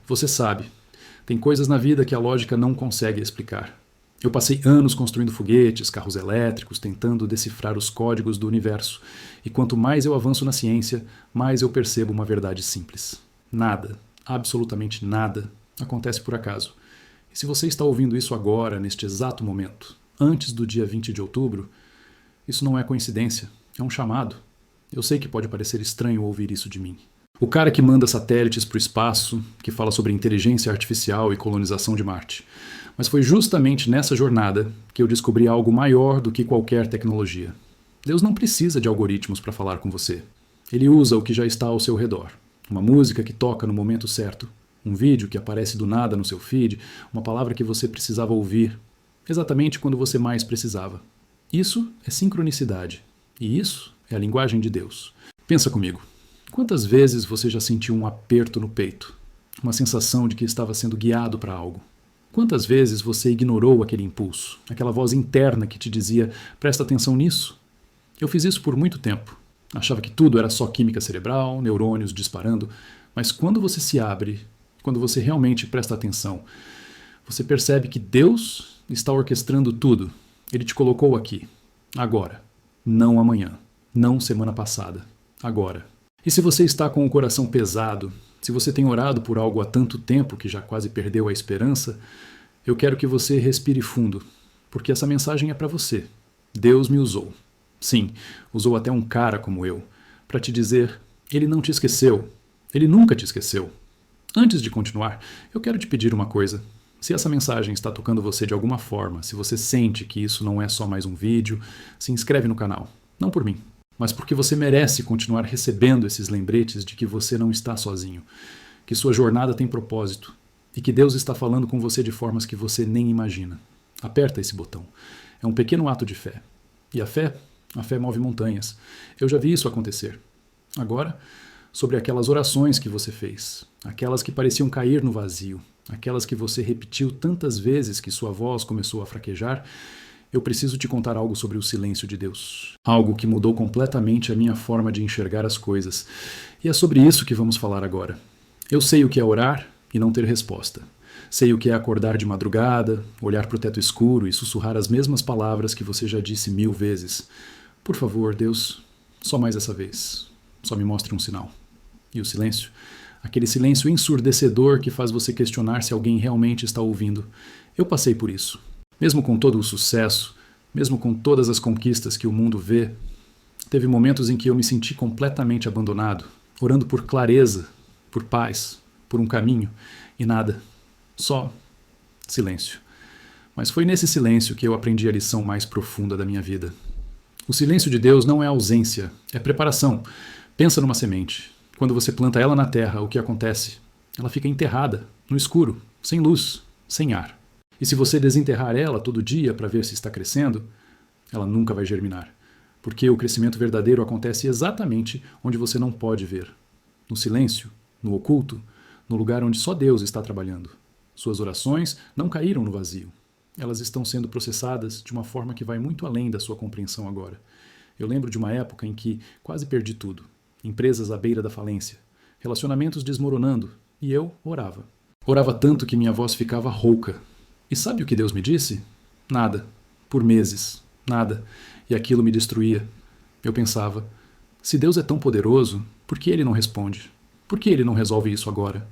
Você sabe, tem coisas na vida que a lógica não consegue explicar. Eu passei anos construindo foguetes, carros elétricos, tentando decifrar os códigos do universo. E quanto mais eu avanço na ciência, mais eu percebo uma verdade simples. Nada, absolutamente nada, acontece por acaso. E se você está ouvindo isso agora, neste exato momento, antes do dia 20 de outubro, isso não é coincidência, é um chamado. Eu sei que pode parecer estranho ouvir isso de mim. O cara que manda satélites para o espaço, que fala sobre inteligência artificial e colonização de Marte. Mas foi justamente nessa jornada que eu descobri algo maior do que qualquer tecnologia. Deus não precisa de algoritmos para falar com você. Ele usa o que já está ao seu redor. Uma música que toca no momento certo, um vídeo que aparece do nada no seu feed, uma palavra que você precisava ouvir, exatamente quando você mais precisava. Isso é sincronicidade. E isso é a linguagem de Deus. Pensa comigo. Quantas vezes você já sentiu um aperto no peito? Uma sensação de que estava sendo guiado para algo? Quantas vezes você ignorou aquele impulso? Aquela voz interna que te dizia, presta atenção nisso? Eu fiz isso por muito tempo. Achava que tudo era só química cerebral, neurônios disparando. Mas quando você se abre, quando você realmente presta atenção, você percebe que Deus está orquestrando tudo. Ele te colocou aqui, agora. Não amanhã, não semana passada, agora. E se você está com o coração pesado, se você tem orado por algo há tanto tempo que já quase perdeu a esperança, eu quero que você respire fundo, porque essa mensagem é para você. Deus me usou. Sim, usou até um cara como eu, para te dizer, ele não te esqueceu. Ele nunca te esqueceu. Antes de continuar, eu quero te pedir uma coisa. Se essa mensagem está tocando você de alguma forma, se você sente que isso não é só mais um vídeo, se inscreve no canal. Não por mim, mas porque você merece continuar recebendo esses lembretes de que você não está sozinho, que sua jornada tem propósito e que Deus está falando com você de formas que você nem imagina. Aperta esse botão. É um pequeno ato de fé. E a fé move montanhas. Eu já vi isso acontecer. Agora, sobre aquelas orações que você fez, aquelas que pareciam cair no vazio, aquelas que você repetiu tantas vezes que sua voz começou a fraquejar, eu preciso te contar algo sobre o silêncio de Deus. Algo que mudou completamente a minha forma de enxergar as coisas. E é sobre isso que vamos falar agora. Eu sei o que é orar e não ter resposta. Sei o que é acordar de madrugada, olhar para o teto escuro e sussurrar as mesmas palavras que você já disse 1000 vezes. Por favor, Deus, só mais essa vez. Só me mostre um sinal. E o silêncio? Aquele silêncio ensurdecedor que faz você questionar se alguém realmente está ouvindo. Eu passei por isso. Mesmo com todo o sucesso, mesmo com todas as conquistas que o mundo vê, teve momentos em que eu me senti completamente abandonado, orando por clareza, por paz, por um caminho, e nada. Só silêncio. Mas foi nesse silêncio que eu aprendi a lição mais profunda da minha vida. O silêncio de Deus não é ausência, é preparação. Pensa numa semente. Quando você planta ela na terra, o que acontece? Ela fica enterrada, no escuro, sem luz, sem ar. E se você desenterrar ela todo dia para ver se está crescendo, ela nunca vai germinar. Porque o crescimento verdadeiro acontece exatamente onde você não pode ver. No silêncio, no oculto, no lugar onde só Deus está trabalhando. Suas orações não caíram no vazio. Elas estão sendo processadas de uma forma que vai muito além da sua compreensão agora. Eu lembro de uma época em que quase perdi tudo. Empresas à beira da falência. Relacionamentos desmoronando. E eu orava. Orava tanto que minha voz ficava rouca. E sabe o que Deus me disse? Nada. Por meses. Nada. E aquilo me destruía. Eu pensava, se Deus é tão poderoso, por que Ele não responde? Por que Ele não resolve isso agora?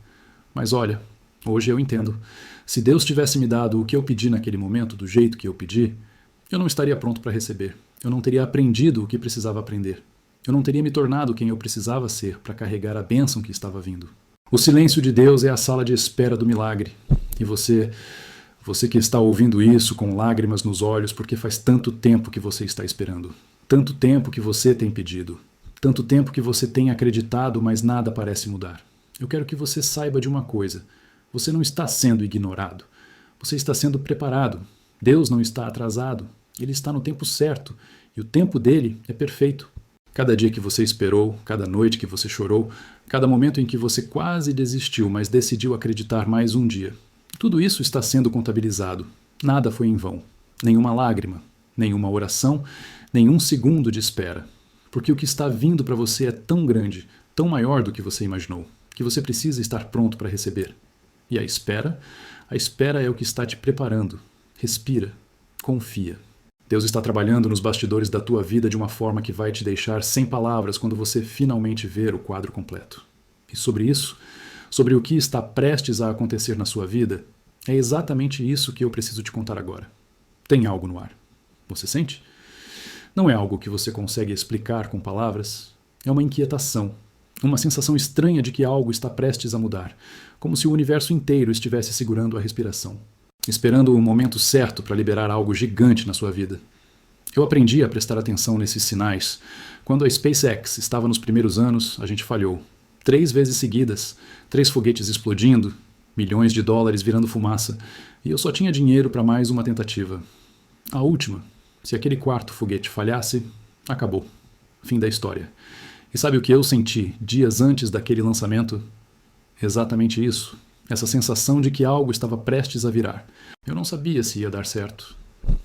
Mas olha, hoje eu entendo. Se Deus tivesse me dado o que eu pedi naquele momento, do jeito que eu pedi, eu não estaria pronto para receber. Eu não teria aprendido o que precisava aprender. Eu não teria me tornado quem eu precisava ser para carregar a bênção que estava vindo. O silêncio de Deus é a sala de espera do milagre. E você que está ouvindo isso com lágrimas nos olhos porque faz tanto tempo que você está esperando. Tanto tempo que você tem pedido. Tanto tempo que você tem acreditado, mas nada parece mudar. Eu quero que você saiba de uma coisa. Você não está sendo ignorado. Você está sendo preparado. Deus não está atrasado. Ele está no tempo certo. E o tempo dele é perfeito. Cada dia que você esperou, cada noite que você chorou, cada momento em que você quase desistiu, mas decidiu acreditar mais um dia. Tudo isso está sendo contabilizado. Nada foi em vão. Nenhuma lágrima, nenhuma oração, nenhum segundo de espera. Porque o que está vindo para você é tão grande, tão maior do que você imaginou, que você precisa estar pronto para receber. E a espera é o que está te preparando. Respira, confia. Deus está trabalhando nos bastidores da tua vida de uma forma que vai te deixar sem palavras quando você finalmente ver o quadro completo. E sobre isso, sobre o que está prestes a acontecer na sua vida, é exatamente isso que eu preciso te contar agora. Tem algo no ar. Você sente? Não é algo que você consegue explicar com palavras. É uma inquietação, uma sensação estranha de que algo está prestes a mudar, como se o universo inteiro estivesse segurando a respiração, esperando o momento certo para liberar algo gigante na sua vida. Eu aprendi a prestar atenção nesses sinais. Quando a SpaceX estava nos primeiros anos, a gente falhou. 3 vezes seguidas, 3 foguetes explodindo, milhões de dólares virando fumaça, e eu só tinha dinheiro para mais uma tentativa. A última, se aquele 4º foguete falhasse, acabou. Fim da história. E sabe o que eu senti dias antes daquele lançamento? Exatamente isso. Essa sensação de que algo estava prestes a virar. Eu não sabia se ia dar certo.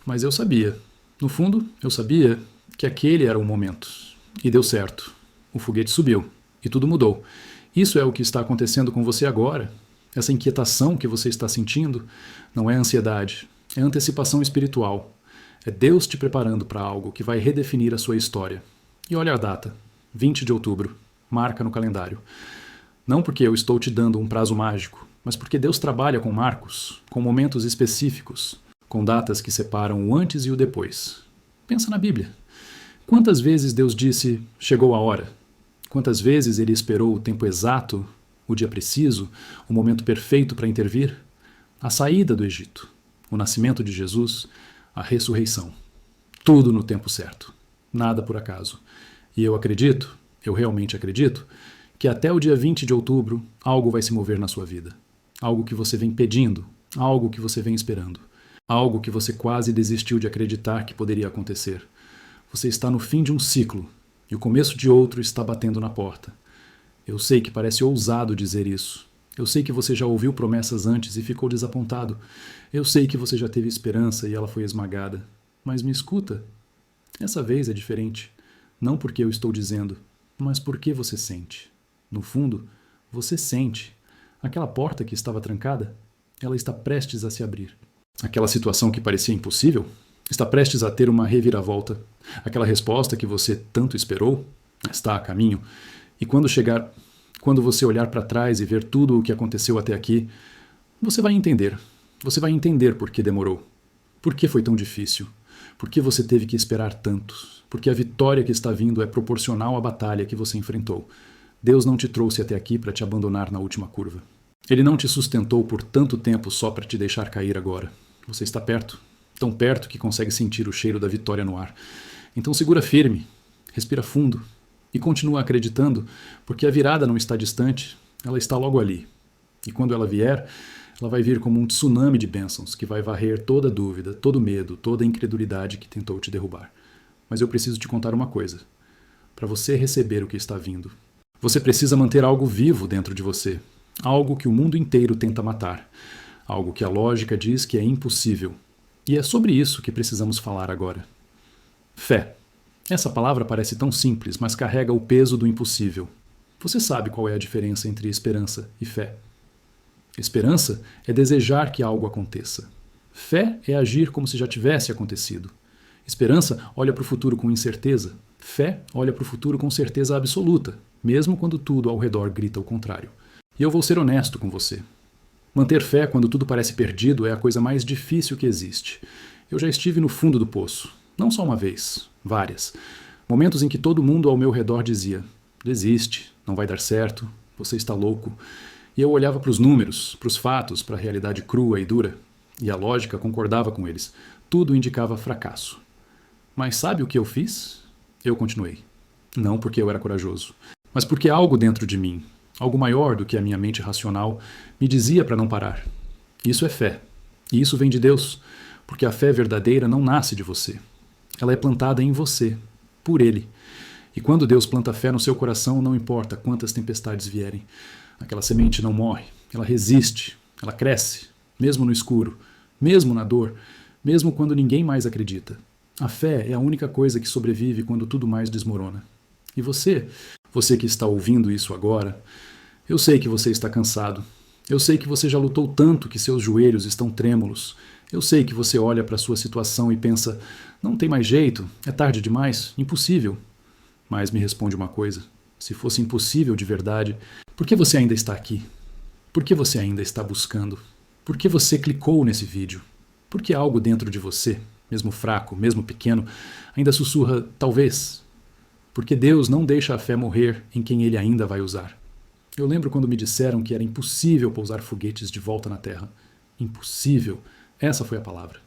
Mas eu sabia. No fundo, eu sabia que aquele era o momento. E deu certo. O foguete subiu. E tudo mudou. Isso é o que está acontecendo com você agora. Essa inquietação que você está sentindo não é ansiedade. É antecipação espiritual. É Deus te preparando para algo que vai redefinir a sua história. E olha a data. 20 de outubro. Marca no calendário. Não porque eu estou te dando um prazo mágico, mas porque Deus trabalha com marcos, com momentos específicos, com datas que separam o antes e o depois. Pensa na Bíblia. Quantas vezes Deus disse, chegou a hora? Quantas vezes Ele esperou o tempo exato, o dia preciso, o momento perfeito para intervir? A saída do Egito, o nascimento de Jesus, a ressurreição. Tudo no tempo certo. Nada por acaso. E eu acredito, eu realmente acredito, que até o dia 20 de outubro algo vai se mover na sua vida. Algo que você vem pedindo, algo que você vem esperando. Algo que você quase desistiu de acreditar que poderia acontecer. Você está no fim de um ciclo e o começo de outro está batendo na porta. Eu sei que parece ousado dizer isso. Eu sei que você já ouviu promessas antes e ficou desapontado. Eu sei que você já teve esperança e ela foi esmagada. Mas me escuta. Essa vez é diferente. Não porque eu estou dizendo, mas porque você sente. No fundo, você sente. Aquela porta que estava trancada, ela está prestes a se abrir. Aquela situação que parecia impossível, está prestes a ter uma reviravolta. Aquela resposta que você tanto esperou, está a caminho. E quando você olhar para trás e ver tudo o que aconteceu até aqui, você vai entender. Você vai entender por que demorou. Por que foi tão difícil? Por que você teve que esperar tanto? Porque a vitória que está vindo é proporcional à batalha que você enfrentou. Deus não te trouxe até aqui para te abandonar na última curva. Ele não te sustentou por tanto tempo só para te deixar cair agora. Você está perto, tão perto que consegue sentir o cheiro da vitória no ar. Então segura firme, respira fundo e continua acreditando, porque a virada não está distante, ela está logo ali. E quando ela vier, ela vai vir como um tsunami de bênçãos que vai varrer toda dúvida, todo medo, toda incredulidade que tentou te derrubar. Mas eu preciso te contar uma coisa. Para você receber o que está vindo, você precisa manter algo vivo dentro de você. Algo que o mundo inteiro tenta matar. Algo que a lógica diz que é impossível. E é sobre isso que precisamos falar agora. Fé. Essa palavra parece tão simples, mas carrega o peso do impossível. Você sabe qual é a diferença entre esperança e fé. Esperança é desejar que algo aconteça. Fé é agir como se já tivesse acontecido. Esperança olha para o futuro com incerteza. Fé olha para o futuro com certeza absoluta, mesmo quando tudo ao redor grita o contrário. E eu vou ser honesto com você. Manter fé quando tudo parece perdido é a coisa mais difícil que existe. Eu já estive no fundo do poço. Não só uma vez, várias. Momentos em que todo mundo ao meu redor dizia: desiste, não vai dar certo, você está louco. E eu olhava para os números, para os fatos, para a realidade crua e dura. E a lógica concordava com eles. Tudo indicava fracasso. Mas sabe o que eu fiz? Eu continuei. Não porque eu era corajoso, mas porque algo dentro de mim, algo maior do que a minha mente racional, me dizia para não parar. Isso é fé. E isso vem de Deus, porque a fé verdadeira não nasce de você. Ela é plantada em você, por Ele. E quando Deus planta fé no seu coração, não importa quantas tempestades vierem. Aquela semente não morre, ela resiste, ela cresce, mesmo no escuro, mesmo na dor, mesmo quando ninguém mais acredita. A fé é a única coisa que sobrevive quando tudo mais desmorona. E você que está ouvindo isso agora, eu sei que você está cansado. Eu sei que você já lutou tanto que seus joelhos estão trêmulos. Eu sei que você olha para a sua situação e pensa: não tem mais jeito, é tarde demais, impossível. Mas me responde uma coisa: se fosse impossível de verdade, por que você ainda está aqui? Por que você ainda está buscando? Por que você clicou nesse vídeo? Por que algo dentro de você, mesmo fraco, mesmo pequeno, ainda sussurra talvez? Porque Deus não deixa a fé morrer em quem Ele ainda vai usar. Eu lembro quando me disseram que era impossível pousar foguetes de volta na Terra. Impossível. Essa foi a palavra.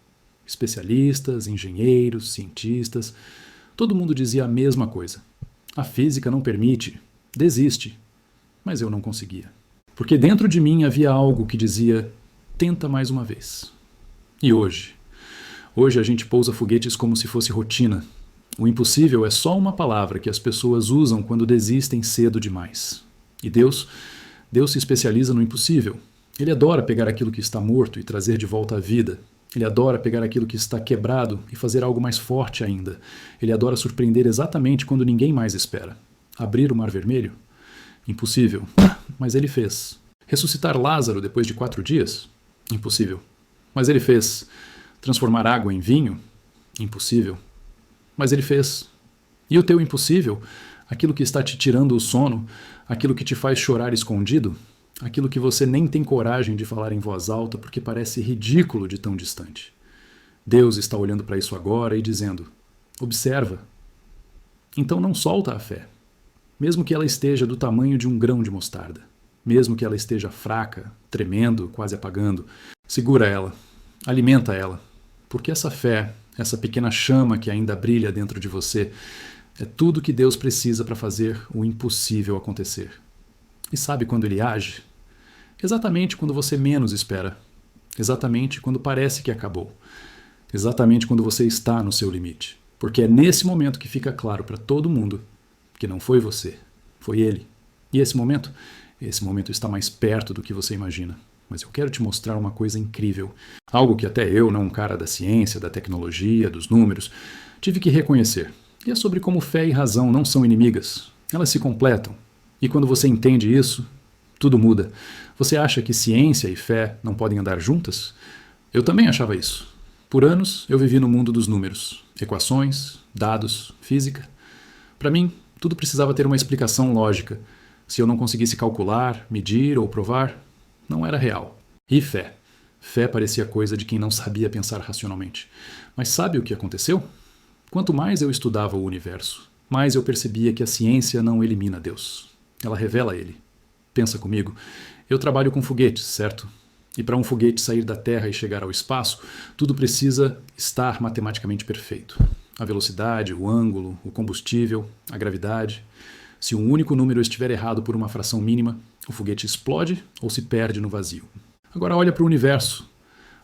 Especialistas, engenheiros, cientistas, todo mundo dizia a mesma coisa. A física não permite. Desiste. Mas eu não conseguia. Porque dentro de mim havia algo que dizia: tenta mais uma vez. E hoje? Hoje a gente pousa foguetes como se fosse rotina. O impossível é só uma palavra que as pessoas usam quando desistem cedo demais. E Deus se especializa no impossível. Ele adora pegar aquilo que está morto e trazer de volta à vida. Ele adora pegar aquilo que está quebrado e fazer algo mais forte ainda. Ele adora surpreender exatamente quando ninguém mais espera. Abrir o Mar Vermelho? Impossível. Mas ele fez. Ressuscitar Lázaro depois de 4 dias? Impossível. Mas ele fez. Transformar água em vinho? Impossível. Mas ele fez. E o teu impossível? Aquilo que está te tirando o sono? Aquilo que te faz chorar escondido? Aquilo que você nem tem coragem de falar em voz alta porque parece ridículo de tão distante. Deus está olhando para isso agora e dizendo: observa. Então não solta a fé. Mesmo que ela esteja do tamanho de um grão de mostarda. Mesmo que ela esteja fraca, tremendo, quase apagando. Segura ela. Alimenta ela. Porque essa fé, essa pequena chama que ainda brilha dentro de você, é tudo que Deus precisa para fazer o impossível acontecer. E sabe quando Ele age? Exatamente quando você menos espera. Exatamente quando parece que acabou. Exatamente quando você está no seu limite. Porque é nesse momento que fica claro para todo mundo que não foi você, foi Ele. E esse momento está mais perto do que você imagina. Mas eu quero te mostrar uma coisa incrível. Algo que até eu, não um cara da ciência, da tecnologia, dos números, tive que reconhecer. E é sobre como fé e razão não são inimigas. Elas se completam. E quando você entende isso, tudo muda. Você acha que ciência e fé não podem andar juntas? Eu também achava isso. Por anos, eu vivi no mundo dos números. Equações, dados, física. Para mim, tudo precisava ter uma explicação lógica. Se eu não conseguisse calcular, medir ou provar, não era real. E fé? Fé parecia coisa de quem não sabia pensar racionalmente. Mas sabe o que aconteceu? Quanto mais eu estudava o universo, mais eu percebia que a ciência não elimina Deus. Ela revela Ele. Pensa comigo, eu trabalho com foguetes, certo? E para um foguete sair da Terra e chegar ao espaço, tudo precisa estar matematicamente perfeito. A velocidade, o ângulo, o combustível, a gravidade. Se um único número estiver errado por uma fração mínima, o foguete explode ou se perde no vazio. Agora olha para o universo.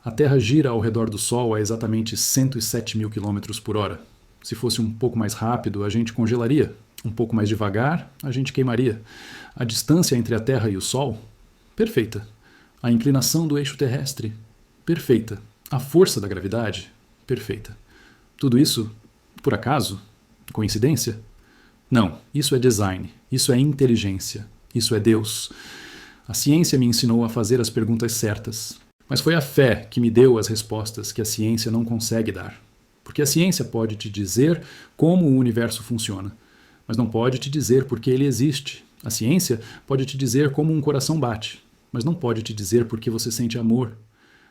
A Terra gira ao redor do Sol a exatamente 107 mil quilômetros por hora. Se fosse um pouco mais rápido, a gente congelaria. Um pouco mais devagar, a gente queimaria. A distância entre a Terra e o Sol? Perfeita. A inclinação do eixo terrestre? Perfeita. A força da gravidade? Perfeita. Tudo isso, por acaso? Coincidência? Não, isso é design, isso é inteligência, isso é Deus. A ciência me ensinou a fazer as perguntas certas, mas foi a fé que me deu as respostas que a ciência não consegue dar. Porque a ciência pode te dizer como o universo funciona, mas não pode te dizer por que ele existe. A ciência pode te dizer como um coração bate, mas não pode te dizer por que você sente amor.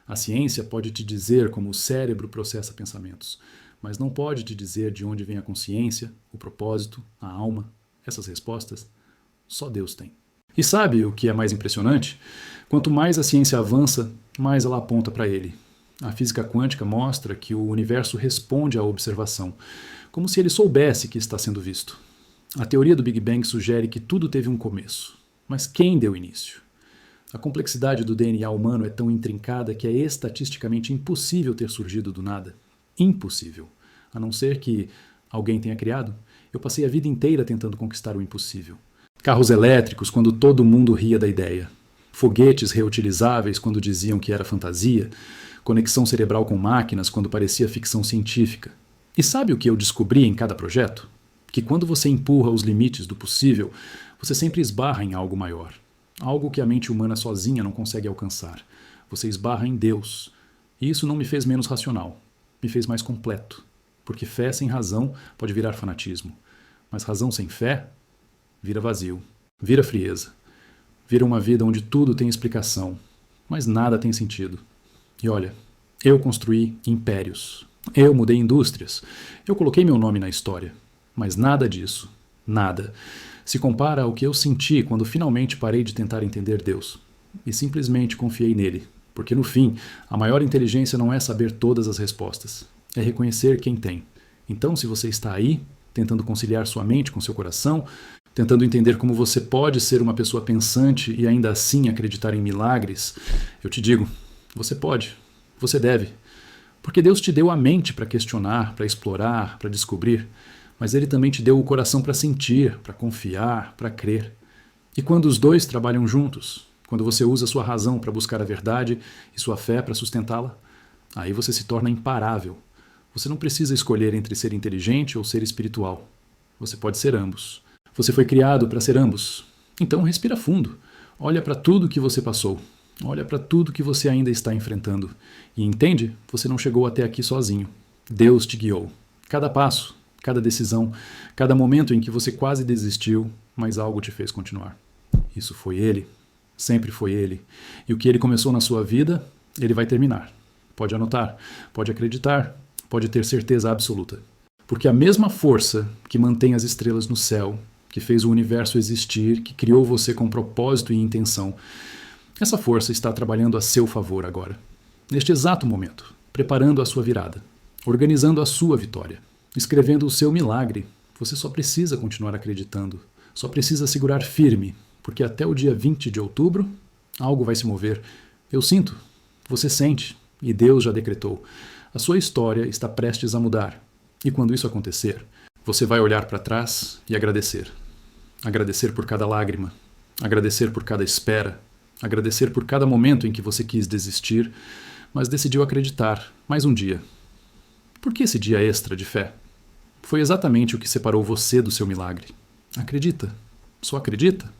A ciência pode te dizer como o cérebro processa pensamentos, mas não pode te dizer de onde vem a consciência, o propósito, a alma. Essas respostas só Deus tem. E sabe o que é mais impressionante? Quanto mais a ciência avança, mais ela aponta para ele. A física quântica mostra que o universo responde à observação, como se ele soubesse que está sendo visto. A teoria do Big Bang sugere que tudo teve um começo. Mas quem deu início? A complexidade do DNA humano é tão intrincada que é estatisticamente impossível ter surgido do nada. Impossível. A não ser que alguém tenha criado. Eu passei a vida inteira tentando conquistar o impossível. Carros elétricos quando todo mundo ria da ideia. Foguetes reutilizáveis quando diziam que era fantasia. Conexão cerebral com máquinas quando parecia ficção científica. E sabe o que eu descobri em cada projeto? Que quando você empurra os limites do possível, você sempre esbarra em algo maior. algo que a mente humana sozinha não consegue alcançar. Você esbarra em Deus. E isso não me fez menos racional, me fez mais completo. Porque fé sem razão pode virar fanatismo. Mas razão sem fé vira vazio, vira frieza. Vira uma vida onde tudo tem explicação, mas nada tem sentido. E olha, eu construí impérios. Eu mudei indústrias. Eu coloquei meu nome na história. Mas nada disso, nada, se compara ao que eu senti quando finalmente parei de tentar entender Deus e simplesmente confiei nele. Porque no fim, a maior inteligência não é saber todas as respostas, é reconhecer quem tem. Então, se você está aí, tentando conciliar sua mente com seu coração, tentando entender como você pode ser uma pessoa pensante e ainda assim acreditar em milagres, eu te digo, você pode, você deve. Porque Deus te deu a mente para questionar, para explorar, para descobrir, mas Ele também te deu o coração para sentir, para confiar, para crer. E quando os dois trabalham juntos, quando você usa sua razão para buscar a verdade e sua fé para sustentá-la, aí você se torna imparável. Você não precisa escolher entre ser inteligente ou ser espiritual. Você pode ser ambos. Você foi criado para ser ambos. Então respira fundo. Olha para tudo que você passou. Olha para tudo que você ainda está enfrentando. E entende? Você não chegou até aqui sozinho. Deus te guiou. Cada passo, cada decisão, cada momento em que você quase desistiu, mas algo te fez continuar. Isso foi Ele. Sempre foi Ele. E o que Ele começou na sua vida, Ele vai terminar. Pode anotar, pode acreditar, pode ter certeza absoluta. Porque a mesma força que mantém as estrelas no céu, que fez o universo existir, que criou você com propósito e intenção, essa força está trabalhando a seu favor agora. Neste exato momento, preparando a sua virada, organizando a sua vitória, escrevendo o seu milagre. Você só precisa continuar acreditando, só precisa segurar firme, porque até o dia 20 de outubro, algo vai se mover. Eu sinto, você sente, e Deus já decretou. A sua história está prestes a mudar. E quando isso acontecer, você vai olhar para trás e agradecer. Agradecer por cada lágrima, agradecer por cada espera, agradecer por cada momento em que você quis desistir, mas decidiu acreditar mais um dia. Por que esse dia extra de fé? Foi exatamente o que separou você do seu milagre. Acredita. Só acredita.